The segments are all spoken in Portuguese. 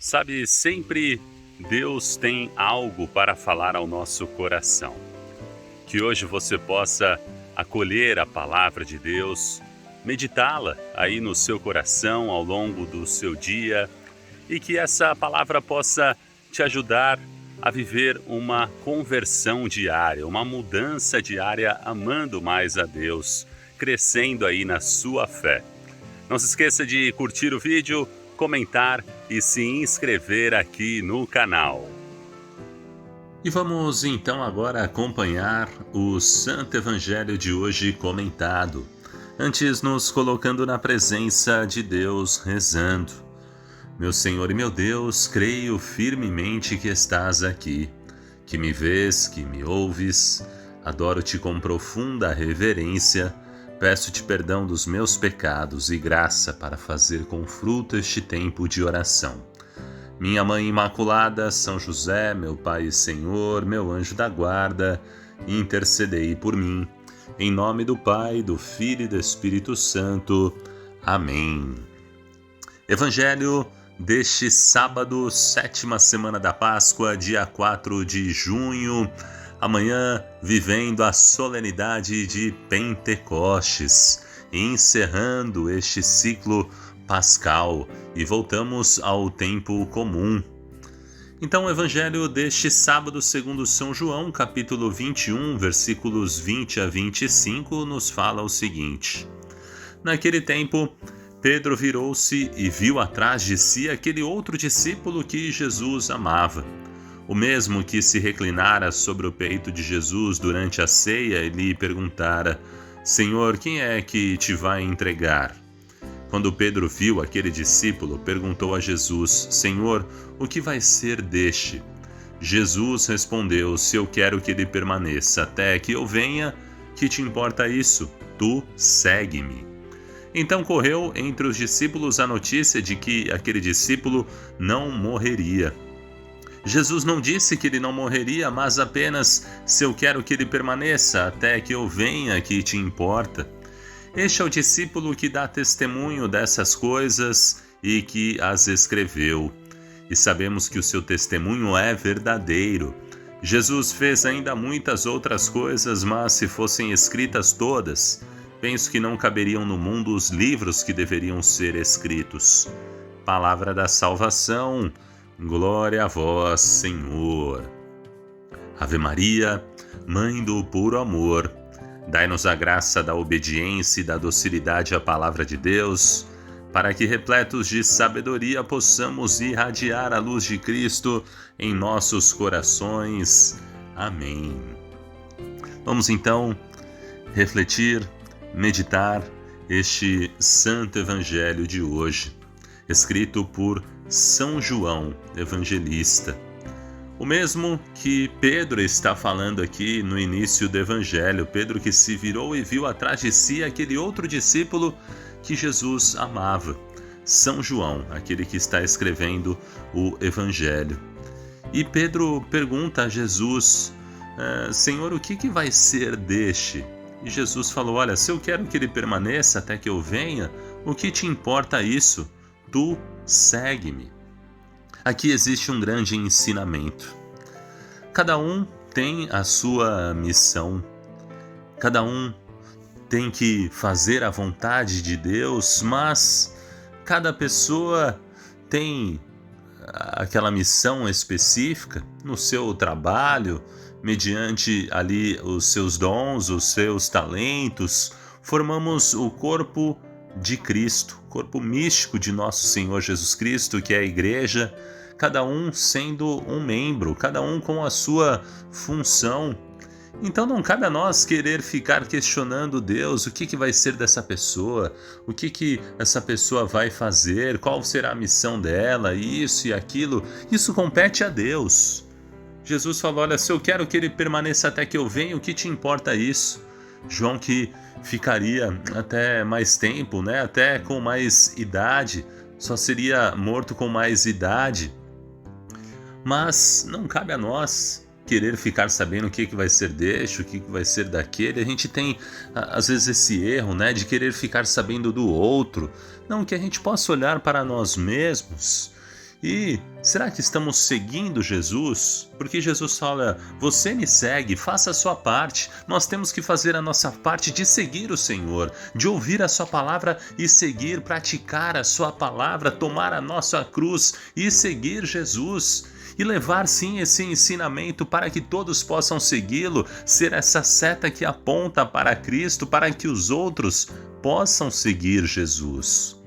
Sabe, sempre Deus tem algo para falar ao nosso coração. Que hoje você possa acolher a palavra de Deus, meditá-la aí no seu coração ao longo do seu dia e que essa palavra possa te ajudar a viver uma conversão diária, uma mudança diária, amando mais a Deus, crescendo aí na sua fé. Não se esqueça de curtir o vídeo, comentar e se inscrever aqui no canal. E vamos então agora acompanhar o Santo Evangelho de hoje comentado. Antes nos colocando na presença de Deus, rezando. Meu Senhor e meu Deus, creio firmemente que estás aqui, que me vês, que me ouves. Adoro-te com profunda reverência. Peço-te perdão dos meus pecados e graça para fazer com fruto este tempo de oração. Minha Mãe Imaculada, São José, meu Pai e Senhor, meu anjo da guarda, intercedei por mim. Em nome do Pai, do Filho e do Espírito Santo. Amém. Evangelho deste sábado, 7ª semana da Páscoa, dia 4 de junho. Amanhã, vivendo a solenidade de Pentecostes, encerrando este ciclo pascal e voltamos ao tempo comum. Então, o Evangelho deste sábado, segundo São João, capítulo 21, versículos 20 a 25, nos fala o seguinte: Naquele tempo, Pedro virou-se e viu atrás de si aquele outro discípulo que Jesus amava. O mesmo que se reclinara sobre o peito de Jesus durante a ceia e lhe perguntara: Senhor, quem é que te vai entregar? Quando Pedro viu aquele discípulo, perguntou a Jesus: Senhor, o que vai ser deste? Jesus respondeu: Se eu quero que ele permaneça até que eu venha, que te importa isso? Tu segue-me. Então correu entre os discípulos a notícia de que aquele discípulo não morreria. Jesus não disse que ele não morreria, mas apenas: se eu quero que ele permaneça até que eu venha, que te importa. Este é o discípulo que dá testemunho dessas coisas e que as escreveu. E sabemos que o seu testemunho é verdadeiro. Jesus fez ainda muitas outras coisas, mas se fossem escritas todas, penso que não caberiam no mundo os livros que deveriam ser escritos. Palavra da salvação. Glória a vós, Senhor. Ave Maria, Mãe do puro amor, dai-nos a graça da obediência e da docilidade à palavra de Deus, para que, repletos de sabedoria, possamos irradiar a luz de Cristo em nossos corações. Amém. Vamos então refletir, meditar este Santo Evangelho de hoje, escrito por São João Evangelista. O mesmo que Pedro está falando aqui no início do Evangelho. Pedro que se virou e viu atrás de si aquele outro discípulo que Jesus amava. São João, aquele que está escrevendo o Evangelho. E Pedro pergunta a Jesus: Senhor, o que vai ser deste? E Jesus falou: olha, se eu quero que ele permaneça até que eu venha, o que te importa isso? Tu segue-me. Aqui existe um grande ensinamento. Cada um tem a sua missão. Cada um tem que fazer a vontade de Deus, mas cada pessoa tem aquela missão específica no seu trabalho, mediante ali os seus dons, os seus talentos. Formamos o corpo de Cristo, corpo místico de nosso Senhor Jesus Cristo, que é a Igreja, cada um sendo um membro, cada um com a sua função. Então não cabe a nós querer ficar questionando Deus, o que vai ser dessa pessoa, o que essa pessoa vai fazer, qual será a missão dela, isso e aquilo. Isso compete a Deus. Jesus falou: olha, se eu quero que ele permaneça até que eu venha, o que te importa isso? João, que ficaria até mais tempo, né? Até com mais idade, só seria morto com mais idade. Mas não cabe a nós querer ficar sabendo o que vai ser deste, o que vai ser daquele. A gente tem, às vezes, esse erro, né, de querer ficar sabendo do outro. Não, que a gente possa olhar para nós mesmos E será que estamos seguindo Jesus? Porque Jesus fala: você me segue, faça a sua parte. Nós temos que fazer a nossa parte de seguir o Senhor, de ouvir a sua palavra e seguir, praticar a sua palavra, tomar a nossa cruz e seguir Jesus. E levar sim esse ensinamento para que todos possam segui-lo, ser essa seta que aponta para Cristo, para que os outros possam seguir Jesus.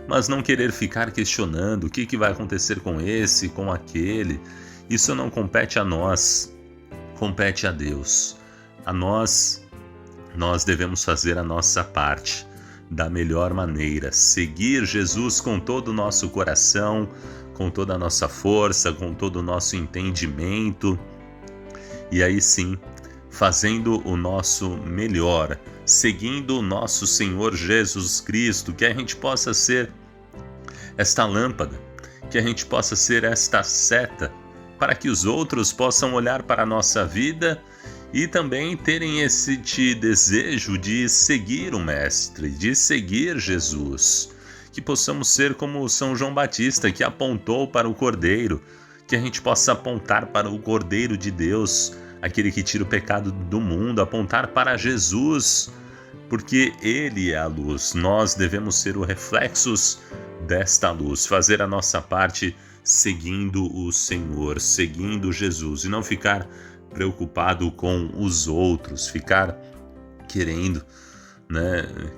Mas não querer ficar questionando o que vai acontecer com esse, com aquele, isso não compete a nós, compete a Deus. A nós devemos fazer a nossa parte da melhor maneira, seguir Jesus com todo o nosso coração, com toda a nossa força, com todo o nosso entendimento, e aí sim, fazendo o nosso melhor, seguindo o nosso Senhor Jesus Cristo, que a gente possa ser esta lâmpada, que a gente possa ser esta seta, para que os outros possam olhar para a nossa vida e também terem esse desejo de seguir o Mestre, de seguir Jesus. Que possamos ser como São João Batista, que apontou para o Cordeiro, que a gente possa apontar para o Cordeiro de Deus, aquele que tira o pecado do mundo, apontar para Jesus, porque Ele é a luz. Nós devemos ser os reflexos desta luz, fazer a nossa parte seguindo o Senhor, seguindo Jesus, e não ficar preocupado com os outros, ficar querendo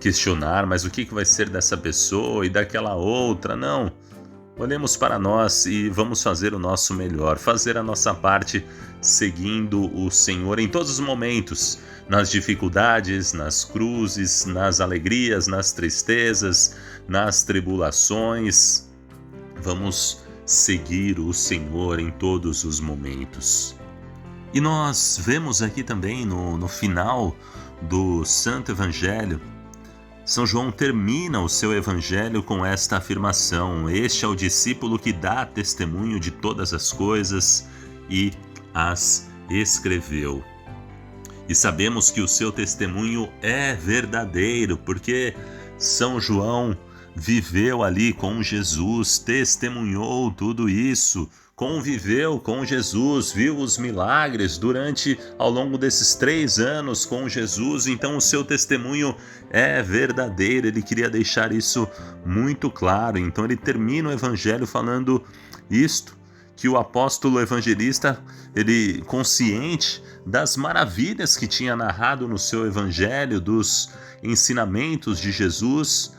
questionar, mas o que vai ser dessa pessoa e daquela outra? Não. Olhemos para nós e vamos fazer o nosso melhor, fazer a nossa parte seguindo o Senhor em todos os momentos, nas dificuldades, nas cruzes, nas alegrias, nas tristezas, nas tribulações. Vamos seguir o Senhor em todos os momentos. E nós vemos aqui também no final do Santo Evangelho, São João termina o seu evangelho com esta afirmação: este é o discípulo que dá testemunho de todas as coisas e as escreveu. E sabemos que o seu testemunho é verdadeiro, porque São João viveu ali com Jesus, testemunhou tudo isso, conviveu com Jesus, viu os milagres ao longo desses 3 anos com Jesus, então o seu testemunho é verdadeiro. Ele queria deixar isso muito claro, então ele termina o evangelho falando isto, que o apóstolo evangelista, ele consciente das maravilhas que tinha narrado no seu evangelho, dos ensinamentos de Jesus,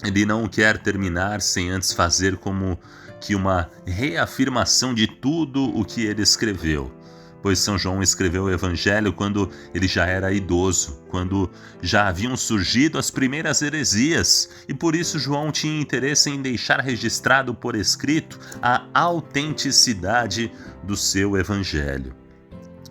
ele não quer terminar sem antes fazer como que uma reafirmação de tudo o que ele escreveu. Pois São João escreveu o Evangelho quando ele já era idoso, quando já haviam surgido as primeiras heresias, e por isso João tinha interesse em deixar registrado por escrito a autenticidade do seu Evangelho.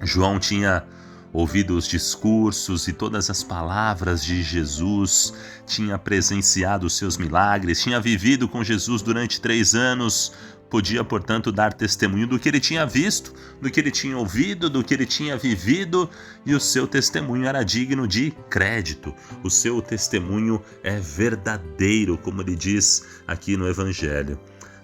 João tinha ouvido os discursos e todas as palavras de Jesus, tinha presenciado os seus milagres, tinha vivido com Jesus durante 3 anos, podia, portanto, dar testemunho do que ele tinha visto, do que ele tinha ouvido, do que ele tinha vivido, e o seu testemunho era digno de crédito. O seu testemunho é verdadeiro, como ele diz aqui no Evangelho.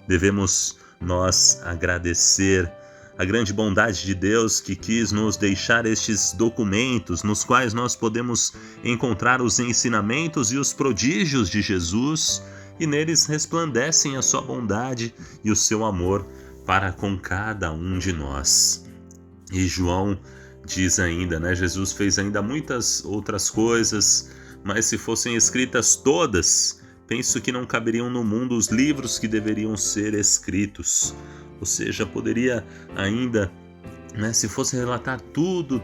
Devemos nós agradecer a grande bondade de Deus que quis nos deixar estes documentos nos quais nós podemos encontrar os ensinamentos e os prodígios de Jesus, e neles resplandecem a sua bondade e o seu amor para com cada um de nós. E João diz ainda, Jesus fez ainda muitas outras coisas, mas se fossem escritas todas, penso que não caberiam no mundo os livros que deveriam ser escritos. Ou seja, poderia ainda, se fosse relatar tudo,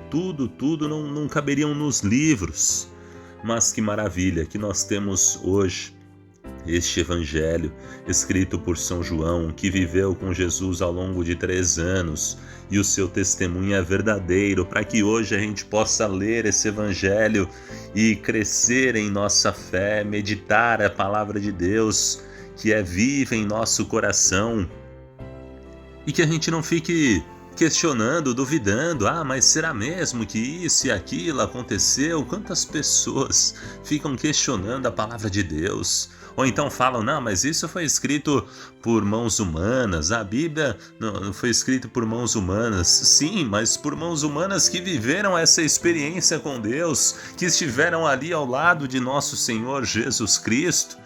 não caberiam nos livros. Mas que maravilha que nós temos hoje este Evangelho escrito por São João, que viveu com Jesus ao longo de 3 anos, e o seu testemunho é verdadeiro, para que hoje a gente possa ler esse Evangelho e crescer em nossa fé, meditar a palavra de Deus, que é viva em nosso coração, e que a gente não fique questionando, duvidando. Ah, mas será mesmo que isso e aquilo aconteceu? Quantas pessoas ficam questionando a palavra de Deus? Ou então falam, não, mas isso foi escrito por mãos humanas, a Bíblia não foi escrita por mãos humanas. Sim, mas por mãos humanas que viveram essa experiência com Deus, que estiveram ali ao lado de nosso Senhor Jesus Cristo.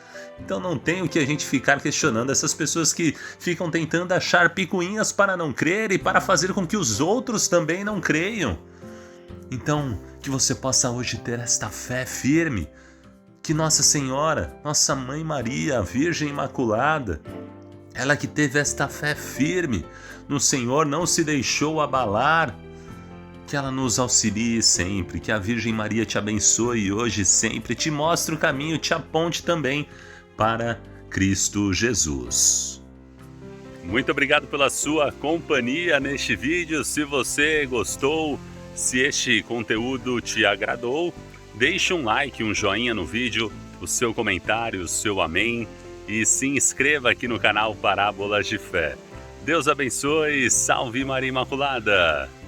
Então não tem o que a gente ficar questionando essas pessoas que ficam tentando achar picuinhas para não crer e para fazer com que os outros também não creiam. Então, que você possa hoje ter esta fé firme, que Nossa Senhora, Nossa Mãe Maria, a Virgem Imaculada, ela que teve esta fé firme no Senhor, não se deixou abalar, que ela nos auxilie sempre, que a Virgem Maria te abençoe hoje e sempre, te mostre o caminho, te aponte também para Cristo Jesus. Muito obrigado pela sua companhia neste vídeo. Se você gostou, se este conteúdo te agradou, deixe um like, um joinha no vídeo, o seu comentário, o seu amém e se inscreva aqui no canal Parábolas de Fé. Deus abençoe, salve Maria Imaculada!